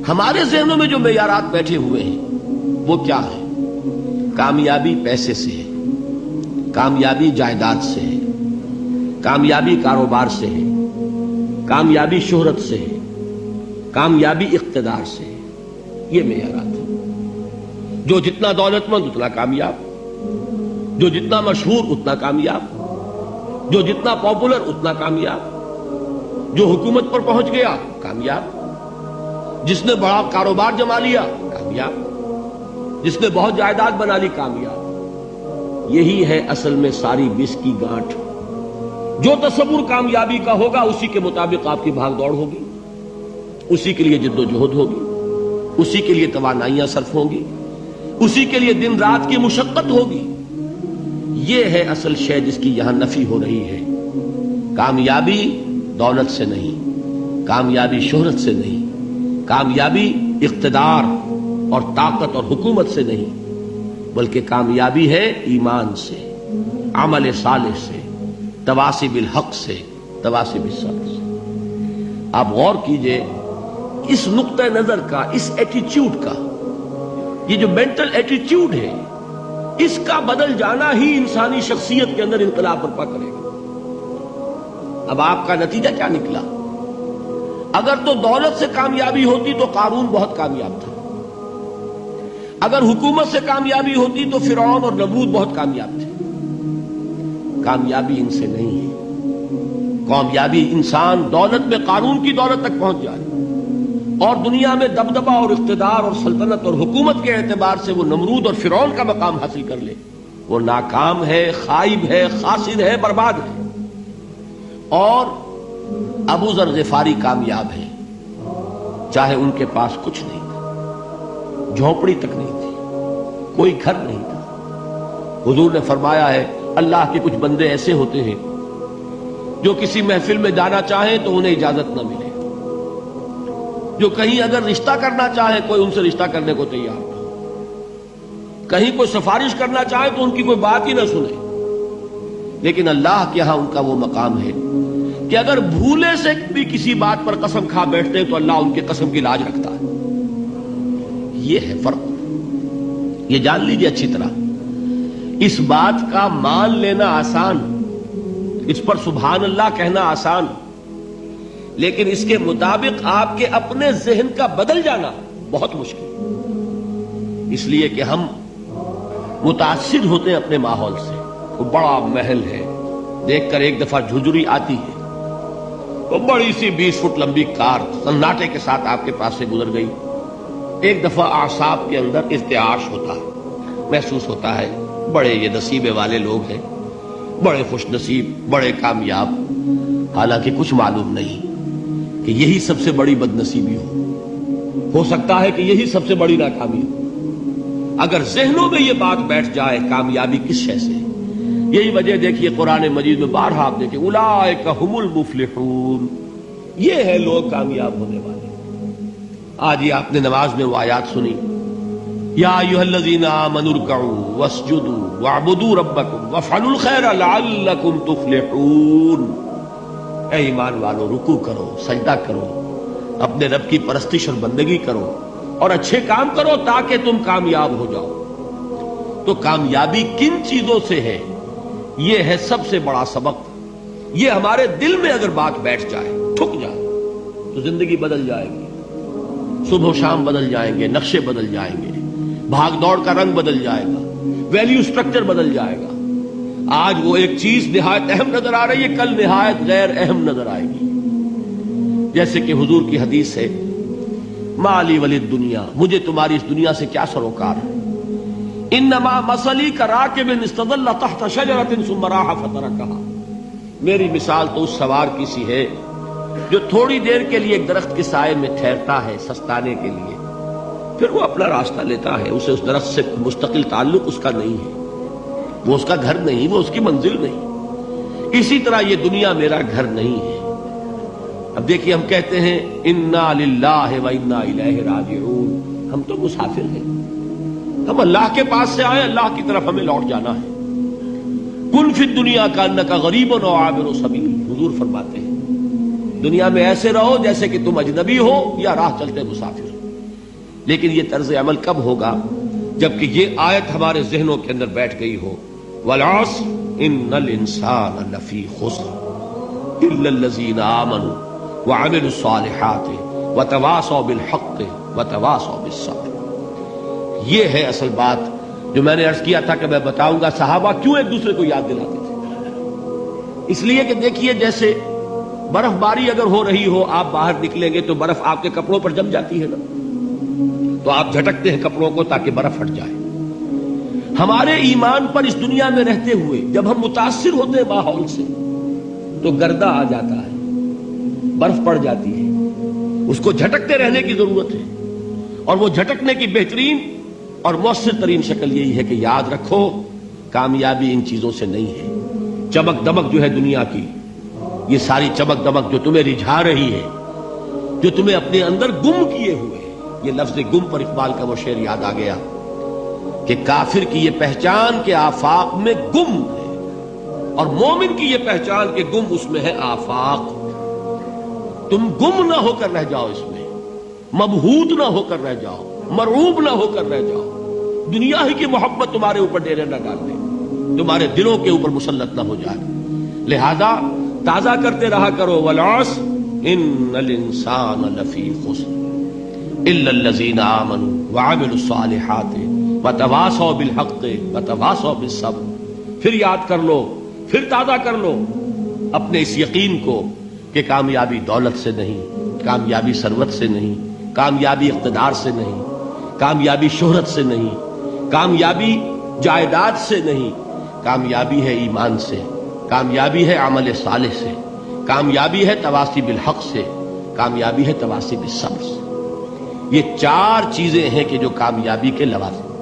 ہمارے ذہنوں میں جو معیارات بیٹھے ہوئے ہیں وہ کیا ہے؟ کامیابی پیسے سے ہے، کامیابی جائیداد سے ہے، کامیابی کاروبار سے ہے، کامیابی شہرت سے ہے، کامیابی اقتدار سے ہے. یہ معیارات ہیں. جو جتنا دولت مند اتنا کامیاب، جو جتنا مشہور اتنا کامیاب، جو جتنا پاپولر اتنا کامیاب، جو حکومت پر پہنچ گیا کامیاب، جس نے بڑا کاروبار جما لیا کامیاب، جس نے بہت جائیداد بنا لی کامیاب. یہی ہے اصل میں ساری بس کی گانٹھ. جو تصور کامیابی کا ہوگا اسی کے مطابق آپ کی بھاگ دوڑ ہوگی، اسی کے لیے جد و جہد ہوگی، اسی کے لیے توانائیاں صرف ہوں گی، اسی کے لیے دن رات کی مشقت ہوگی. یہ ہے اصل شے جس کی یہاں نفی ہو رہی ہے. کامیابی دولت سے نہیں، کامیابی شہرت سے نہیں، کامیابی اقتدار اور طاقت اور حکومت سے نہیں، بلکہ کامیابی ہے ایمان سے، عمل صالح سے، تواصی بالحق سے، تواصی بالصبر سے. آپ غور کیجئے اس نقطہ نظر کا، اس ایٹیچیوڈ کا، یہ جو مینٹل ایٹیچیوڈ ہے، اس کا بدل جانا ہی انسانی شخصیت کے اندر انقلاب برپا کرے گا. اب آپ کا نتیجہ کیا نکلا؟ اگر تو دولت سے کامیابی ہوتی تو قارون بہت کامیاب تھا، اگر حکومت سے کامیابی ہوتی تو فرعون اور نمرود بہت کامیاب تھے. کامیابی ان سے نہیں ہے. کامیابی انسان دولت میں قارون کی دولت تک پہنچ جائے اور دنیا میں دبدبہ اور اقتدار اور سلطنت اور حکومت کے اعتبار سے وہ نمرود اور فرعون کا مقام حاصل کر لے، وہ ناکام ہے، خائب ہے، خاسر ہے، برباد ہے. اور ابو ذر غفاری کامیاب ہے، چاہے ان کے پاس کچھ نہیں تھا، جھونپڑی تک نہیں تھی، کوئی گھر نہیں تھا. حضور نے فرمایا ہے اللہ کے کچھ بندے ایسے ہوتے ہیں جو کسی محفل میں جانا چاہیں تو انہیں اجازت نہ ملے، جو کہیں اگر رشتہ کرنا چاہے کوئی ان سے رشتہ کرنے کو تیار نہ، کہیں کوئی سفارش کرنا چاہے تو ان کی کوئی بات ہی نہ سنے. لیکن اللہ کے ہاں ان کا وہ مقام ہے کہ اگر بھولے سے بھی کسی بات پر قسم کھا بیٹھتے تو اللہ ان کے قسم کی لاج رکھتا ہے. یہ ہے فرق. یہ جان لیجیے اچھی طرح. اس بات کا مان لینا آسان، اس پر سبحان اللہ کہنا آسان، لیکن اس کے مطابق آپ کے اپنے ذہن کا بدل جانا بہت مشکل. اس لیے کہ ہم متاثر ہوتے ہیں اپنے ماحول سے. وہ بڑا محل ہے، دیکھ کر ایک دفعہ جھجری آتی ہے، وہ بڑی سی 20 فٹ لمبی کار سناٹے کے ساتھ آپ کے پاس سے گزر گئی. ایک دفعہ اعصاب کے اندر ارتعاش ہوتا ہے، محسوس ہوتا ہے بڑے یہ نصیبے والے لوگ ہیں، بڑے خوش نصیب، بڑے کامیاب. حالانکہ کچھ معلوم نہیں کہ یہی سب سے بڑی بد نصیبی ہو سکتا ہے کہ یہی سب سے بڑی ناکامی ہو. اگر ذہنوں میں یہ بات بیٹھ جائے کامیابی کس شے سے. یہی وجہ دیکھیے قرآن مجید میں بارہا آپ دیکھیں اولئک ھم المفلحون، یہ ہے لوگ کامیاب ہونے والے. آج یہ آپ نے نماز میں وہ آیات سنی، یا ایھا الذین آمنوا ارکعوا واسجدوا واعبدوا ربکم وافعلوا الخیر لعلکم تفلحون. اے ایمان والو، رکوع کرو، سجدہ کرو، اپنے رب کی پرستش اور بندگی کرو اور اچھے کام کرو تاکہ تم کامیاب ہو جاؤ. تو کامیابی کن چیزوں سے ہے؟ یہ ہے سب سے بڑا سبق. یہ ہمارے دل میں اگر بات بیٹھ جائے، ٹھک جائے، تو زندگی بدل جائے گی. صبح و شام بدل جائیں گے، نقشے بدل جائیں گے، بھاگ دوڑ کا رنگ بدل جائے گا، ویلیو سٹرکچر بدل جائے گا. آج وہ ایک چیز نہایت اہم نظر آ رہی ہے، کل نہایت غیر اہم نظر آئے گی. جیسے کہ حضور کی حدیث ہے، مالی ولی دنیا، مجھے تمہاری اس دنیا سے کیا سروکار ہے. انما مثلی کراکب استظل تحت شجرۃ ثم راح فترکها، میری مثال تو اس سوار کی سی ہے جو تھوڑی دیر کے لیے ایک درخت کے سائے میں ٹھہرتا ہے سستانے کے لیے، پھر وہ اپنا راستہ لیتا ہے. اسے اس درخت سے مستقل تعلق اس کا نہیں ہے، وہ اس کا گھر نہیں، وہ اس کی منزل نہیں. اسی طرح یہ دنیا میرا گھر نہیں ہے. اب دیکھیے ہم کہتے ہیں انا للہ و انا الیہ راجعون، ہم تو مسافر ہیں، ہم اللہ کے پاس سے آئے، اللہ کی طرف ہمیں لوٹ جانا ہے. کن فی الدنیا کانک غریب و عابر سبیل، حضور فرماتے ہیں دنیا میں ایسے رہو جیسے کہ تم اجنبی ہو یا راہ چلتے مسافر. لیکن یہ طرز عمل کب ہوگا؟ جبکہ یہ آیت ہمارے ذہنوں کے اندر بیٹھ گئی ہو. والعصر ان الانسان لفی خسر الا الذین آمنوا وعملوا الصالحات وتواصوا بالحق وتواصوا بالصبر. یہ ہے اصل بات جو میں نے عرض کیا تھا کہ میں بتاؤں گا صحابہ کیوں ایک دوسرے کو یاد دلاتے تھے. اس لیے کہ دیکھیے جیسے برف باری اگر ہو رہی ہو، آپ باہر نکلیں گے تو برف آپ کے کپڑوں پر جم جاتی ہے نا، تو آپ جھٹکتے ہیں کپڑوں کو تاکہ برف ہٹ جائے. ہمارے ایمان پر اس دنیا میں رہتے ہوئے جب ہم متاثر ہوتے ہیں ماحول سے تو گردہ آ جاتا ہے، برف پڑ جاتی ہے، اس کو جھٹکتے رہنے کی ضرورت ہے. اور وہ جھٹکنے کی بہترین اور مؤثر ترین شکل یہی ہے کہ یاد رکھو کامیابی ان چیزوں سے نہیں ہے. چمک دمک جو ہے دنیا کی، یہ ساری چمک دمک جو تمہیں رجھا رہی ہے، جو تمہیں اپنے اندر گم کیے ہوئے، یہ لفظ گم پر اقبال کا وہ شعر یاد آ گیا کہ کافر کی یہ پہچان کے آفاق میں گم ہے، اور مومن کی یہ پہچان کے گم اس میں ہے آفاق. تم گم نہ ہو کر رہ جاؤ، اس میں مبہوت نہ ہو کر رہ جاؤ، مرعوب نہ ہو کر رہ جاؤ. دنیا ہی کی محبت تمہارے اوپر ڈیرے نہ ڈال دے، تمہارے دلوں کے اوپر مسلط نہ ہو جائے. لہذا تازہ کرتے رہا کرو والعصر ان الانسان لفی خسر الا الذین آمنوا وعملوا الصالحات وتواصوا بالحق وتواصوا بالصبر. پھر یاد کر لو، پھر تازہ کر لو اپنے اس یقین کو کہ کامیابی دولت سے نہیں، کامیابی ثروت سے نہیں، کامیابی اقتدار سے نہیں، کامیابی شہرت سے نہیں، کامیابی جائیداد سے نہیں، کامیابی ہے ایمان سے، کامیابی ہے عمل صالح سے، کامیابی ہے تواصی بالحق سے، کامیابی ہے تواصی بالصبر سے. یہ چار چیزیں ہیں کہ جو کامیابی کے لوازم